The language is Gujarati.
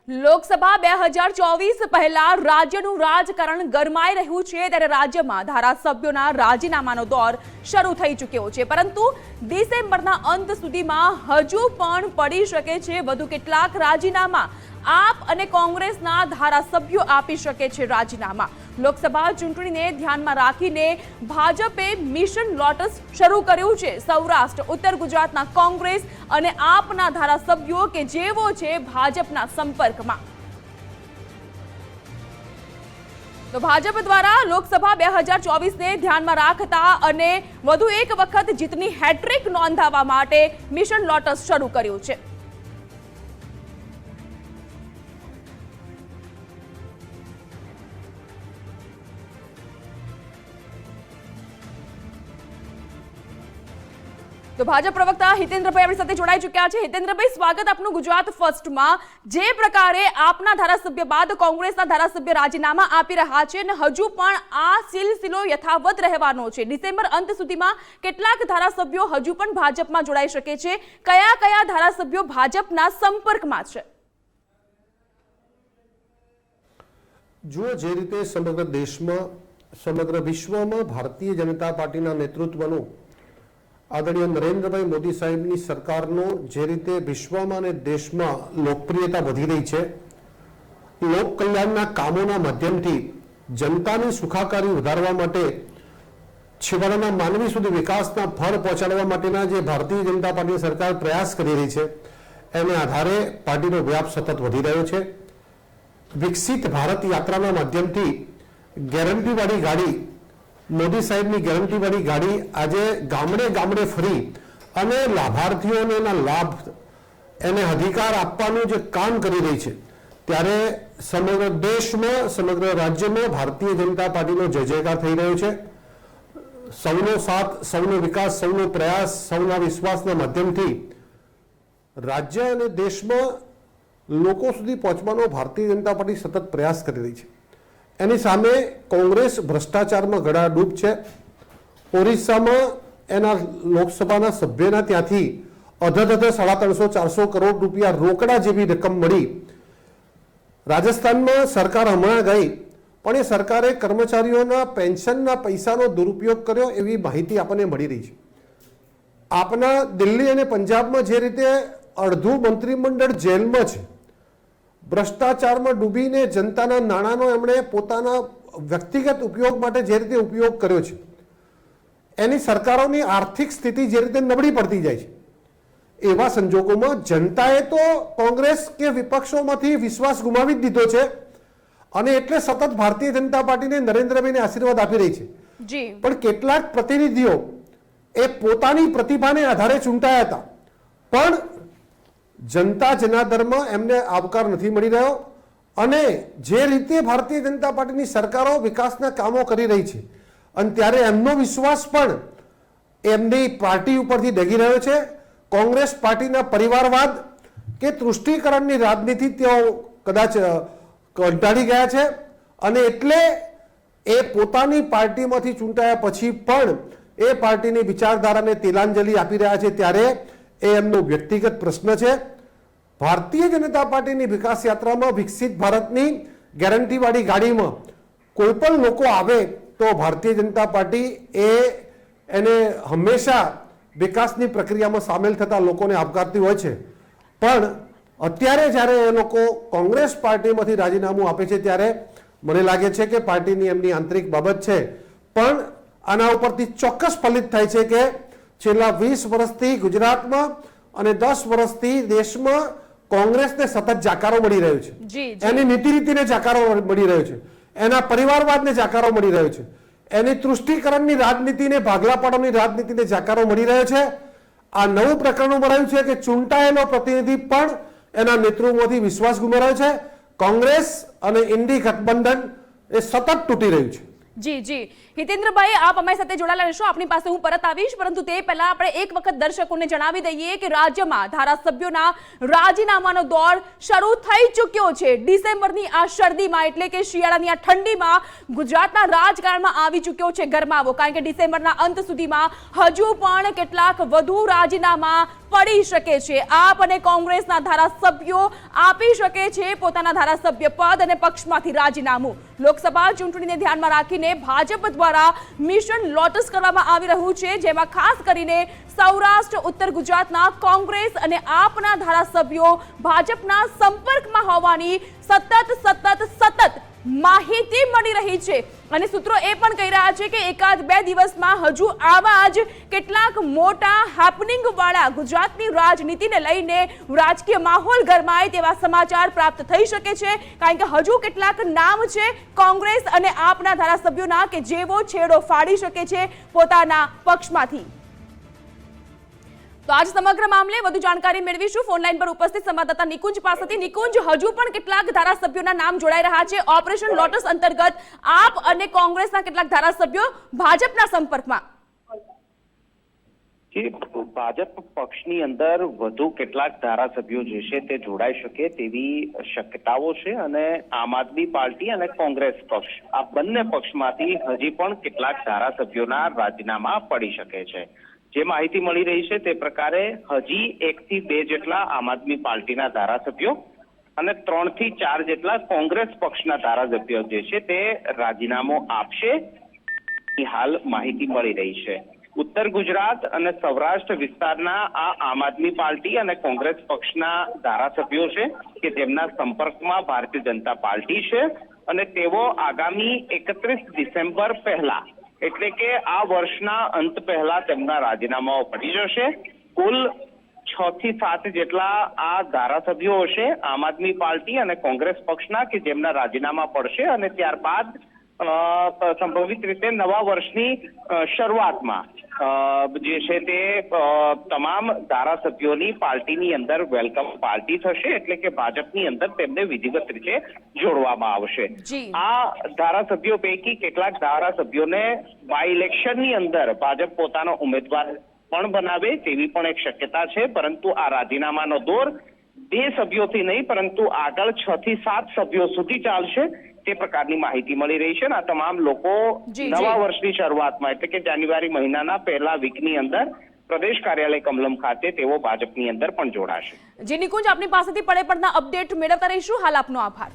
લોકસભા 2024 પહેલા રાજ્યનું રાજકારણ ગરમાઈ રહ્યું છે ત્યારે રાજ્યમાં ધારાસભ્યોના રાજીનામાનો દોર શરૂ થઈ ચૂક્યો છે, પરંતુ ડિસેમ્બરના અંત સુધીમાં હજુ પણ પડી શકે છે વધુ કેટલાક રાજીનામા। આપ અને કોંગ્રેસના ધારાસભ્યો આપી શકે છે રાજીનામા। લોકસભા ચૂંટણીને ધ્યાનમાં રાખીને ભાજપે મિશન લોટસ શરૂ કર્યું છે। સૌરાષ્ટ્ર ઉત્તર ગુજરાતના કોંગ્રેસ અને આપના ધારાસભ્યો કે જેઓ છે ભાજપના સંપર્કમાં। તો ભાજપ દ્વારા લોકસભા 2024 ને ધ્યાનમાં રાખતા અને વધુ એક વખત જીતની હેટ્રિક નોંધાવવા માટે મિશન લોટસ શરૂ કર્યું છે। तो भाजप प्रवक्ता हितेन्द्रभाई अपनी साथे जोड़ाई चुक्या छे। हितेन्द्रभाई, स्वागत आपनु गुजरात फर्स्ट में। जे प्रकारे आपना धारासभ्य बाद कोंग्रेसना धारासभ्य राजीनामा आपी रह्या छे ने हजू पण आ सिलसिलो यथावत रहेવાનો छे। डिसेम्बर अंत सुधीमां કેટલાક धारासभ्यो हजू पण भाजपमां जोड़ाई शके छे। कया धारासभ्यो भाजपना संपर्कमां छे? जो जे रीते समग्र देश में समग्र विश्व में भारतीय जनता पार्टी नेतृत्वનું आदरणीय नरेन्द्रभाई मोदी साहेबनी सरकारनो जे रीते विश्वमां ने देशमां लोकप्रियता वधी रही है, लोक कल्याणना कामोना माध्यमथी जनतानी सुखाकारी वधारवा माटे छेवाડાના मानवी सुधी विकासना फळ पहोंचाडवा माटेना जे भारतीय जनता पार्टी सरकार प्रयास करी रही है एने आधारे पार्टीनो व्याप सतत वधी रह्यो छे। विकसित भारत यात्राना माध्यमथी गेरंटीवाળી गाड़ी मोदी साहेब की गेरंटी वाली गाड़ी आज गामडे गामडे फरी अने लाभार्थीओने लाभ एने अधिकार आपवानुं जे काम करी रही है, त्यारे समग्र देश में समग्र राज्य में भारतीय जनता पार्टी नो जय जयकार थई रह्यो छे। सौनो साथ, सौनो विकास, सौनो प्रयास, सौना विश्वासना माध्यमथी राज्य अने देश में लोको सुधी पहोंचवानो भारतीय जनता पार्टी सतत प्रयास करी रही है। एनी सामे कांग्रेस भ्रष्टाचार में गळा डूब है। ओडिशा में एना लोकसभा सभ्यना त्यांथी अधध 350-400 करोड़ रुपया रोकड़ा जेवी रकम मळी। राजस्थान में सरकार हमणां गई पण ए सरकारे कर्मचारीओना पेन्शनना पैसानो दुरुपयोग कर्यो एवी माहिती आपणे मळी रही है। आपना दिल्ही अने पंजाब में जे रीते अर्धुं मंत्रीमंडळ जेल में छे, भ्रष्टाचार में डूबीने जनताना नाणांनो एमणे पोताना व्यक्तिगत उपयोग माटे जे रीते उपयोग कर्यो छे, एनी सरकारोनी आर्थिक स्थिति जे रीते नबળી પડતી જાય છે, એવા સંજોગોમાં જનતાએ તો કોંગ્રેસ કે વિપક્ષોમાંથી વિશ્વાસ ગુમાવી દીધો છે અને એટલે સતત ભારતીય જનતા પાર્ટીને નરેન્દ્રભાઈને આશીર્વાદ આપી રહી છે। જી, પણ કેટલાક પ્રતિનિધિઓ એ પોતાની પ્રતિભાને આધારે ચૂંટાયા હતા, પણ जनता जनार्दन में एमने आवकार नहीं मळी रह्यो अने जे रीते भारतीय जनता पार्टी की सरकारों विकासना कामों करी रही है अने त्यारे एमनो विश्वास पण एमनी पार्टी उपरथी डगी रह्यो छे। कांग्रेस पार्टीना परिवारवाद के तुष्टीकरणनी राजनीति तेओ कदाच कंटाळी गया छे अने एटले ए पोतानी पार्टीमांथी चूंटाया पछी पण ए पार्टीनी विचारधाराने तिलांजलि आपी रह्या छे, त्यारे एमनो व्यक्तिगत प्रश्न है। भारतीय जनता पार्टी की विकास यात्रा में विकसित भारत की गेरंटी वाली गाड़ी में कोईपण लोको आवे तो भारतीय जनता पार्टी एने हमेशा विकास की प्रक्रिया में सामेल थता लोकोने आवकारती होय छे। पण अत्यारे ज्यारे ए लोको कांग्रेस पार्टी में राजीनामું आपे छे त्यारे मने लागे छे के पार्टी की एमनी आंतरिक बाबत छे, पण आना उपरथी चोक्कस फलित थाय छे के छेल्ला 20 वर्षथी गुजरात में અને 10 વર્ષથી દેશમાં કોંગ્રેસને સતત જાકારો મળી રહ્યો છે। એની નીતિ રીતિને જાકારો મળી રહ્યો છે, એના પરિવારવાદને જાકારો મળી રહ્યો છે, એની તૃષ્ટિકરણની રાજનીતિને ભાગલા પાડવાની રાજનીતિને જાકારો મળી રહ્યો છે। આ નવું પ્રકરણ મળ્યું છે કે ચૂંટાયેલો પ્રતિનિધિ પણ એના નેતૃત્વમાંથી વિશ્વાસ ગુમાવ્યો છે। કોંગ્રેસ અને ઇન્ડી ગઠબંધન એ સતત તૂટી રહ્યું છે। जी जी हितेन्द्रभाई, आप अमारी साथे जोड़ाયેલા રહેશો। આપની પાસે હું પરત આવીશ, પરંતુ તે પહેલા આપણે એક વખત દર્શકોને જણાવી દઈએ કે રાજ્યમાં ધારાસભ્યોના રાજીનામાનો દોર શરૂ થઈ ચૂક્યો છે। ડિસેમ્બરની આ શરદીમાં એટલે કે શિયાળાની આ ઠંડીમાં ગુજરાતના રાજકારણમાં આવી ચૂક્યો છે ગરમાવો, કારણ કે ડિસેમ્બરના અંત સુધીમાં હજુ પણ કેટલાક વધુ રાજીનામા પડી શકે છે। આપ અને કોંગ્રેસના ધારાસભ્યો આપી શકે છે પોતાના ધારાસભ્ય પદ અને પક્ષમાંથી રાજીનામું। લોકસભા ચૂંટણીને ધ્યાનમાં રાખીને ભાજપ દ્વારા મિશન લોટસ કરવામાં આવી રહ્યું છે, જેમાં ખાસ કરીને સૌરાષ્ટ્ર ઉત્તર ગુજરાતના કોંગ્રેસ અને આપના ધારાસભ્યો ભાજપના સંપર્કમાં હોવાની સતત માહિતી મળી રહી છે અને સૂત્રો એ પણ કહી રહ્યા છે કે એકાદ બે દિવસમાં હજુ આવા જ કેટલાક મોટા હેપનિંગ વાળા ગુજરાતની રાજનીતિને લઈને રાજકીય માહોલ ગરમાય તેવા સમાચાર પ્રાપ્ત થઈ શકે છે, કારણ કે હજુ કેટલાક નામ છે કોંગ્રેસ અને આપના ધારાસભ્યોના કે જેવો છેડો ફાડી શકે છે પોતાના પક્ષમાંથી। તો આજ સમગ્ર મામલે વધુ જાણકારી મેળવીશું ફોન લાઈન પર ઉપસ્થિત સંવાદદાતા નિકુંજ પાસેથી। નિકુંજ, હજુ પણ કેટલાક ધારાસભ્યોના નામ જોડાઈ રહ્યા છે ઓપરેશન લોટસ અંતર્ગત આપ અને કોંગ્રેસના કેટલાક ધારાસભ્યો ભાજપના સંપર્કમાં। ભાજપ પક્ષની અંદર વધુ કેટલાક ધારાસભ્યો જે છે તે જોડાઈ શકે તેવી શક્યતાઓ છે અને આમ આદમી પાર્ટી અને કોંગ્રેસ પક્ષ આ બંને પક્ષમાંથી હજી પણ કેટલાક ધારાસભ્યોના રાજીનામા પડી શકે છે। જે માહિતી મળી રહી છે તે પ્રકારે હજી 1 થી 2 જેટલા આમ આદમી પાર્ટીના ધારાસભ્યો અને 3 થી 4 જેટલા કોંગ્રેસ પક્ષના ધારાસભ્યો જે છે તે રાજીનામું આપશે હાલ માહિતી મળી રહી છે। ઉત્તર ગુજરાત અને સૌરાષ્ટ્ર વિસ્તારના આ આમ આદમી પાર્ટી અને કોંગ્રેસ પક્ષના ધારાસભ્યો છે કે જેમના સંપર્કમાં ભારતીય જનતા પાર્ટી છે અને તેઓ આગામી 31 ડિસેમ્બર પહેલા એટલે કે આ વર્ષના અંત પહેલા તેમના રાજીનામાઓ પડી જશે। કુલ 6 થી 7 જેટલા આ ધારાસભ્યો હશે આમ આદમી પાર્ટી અને કોંગ્રેસ પક્ષના કે જેમના રાજીનામા પડશે અને ત્યારબાદ સંભવિત રીતે નવા વર્ષની શરૂઆતમાં જે છે તે તમામ ધારાસભ્યોની પાર્ટીની અંદર વેલકમ પાર્ટી થશે, એટલે કે ભાજપની અંદર તેમને વિધિવત રીતે જોડવામાં આવશે। આ ધારાસભ્યો પૈકી કેટલાક ધારાસભ્યોને બાય ઇલેક્શનની અંદર ભાજપ પોતાનો ઉમેદવાર પણ બનાવે તેવી પણ એક શક્યતા છે, પરંતુ આ રાજીનામાનો દોર 2 સભ્યોથી નહીં પરંતુ આગળ 6 થી 7 સભ્યો સુધી ચાલશે તે પ્રકારની માહિતી મળી રહી છે। આ તમામ લોકો નવા વર્ષની શરૂઆતમાં એટલે કે જાન્યુઆરી મહિનાના પહેલા વીકની અંદર પ્રદેશ કાર્યાલય કમલમ ખાતે તેઓ ભાજપની અંદર પણ જોડાશે। જી નિકુંજ, આપની પાસેથી પડે પડના અપડેટ મેળવતા રહીશું। હાલ આપનો આભાર।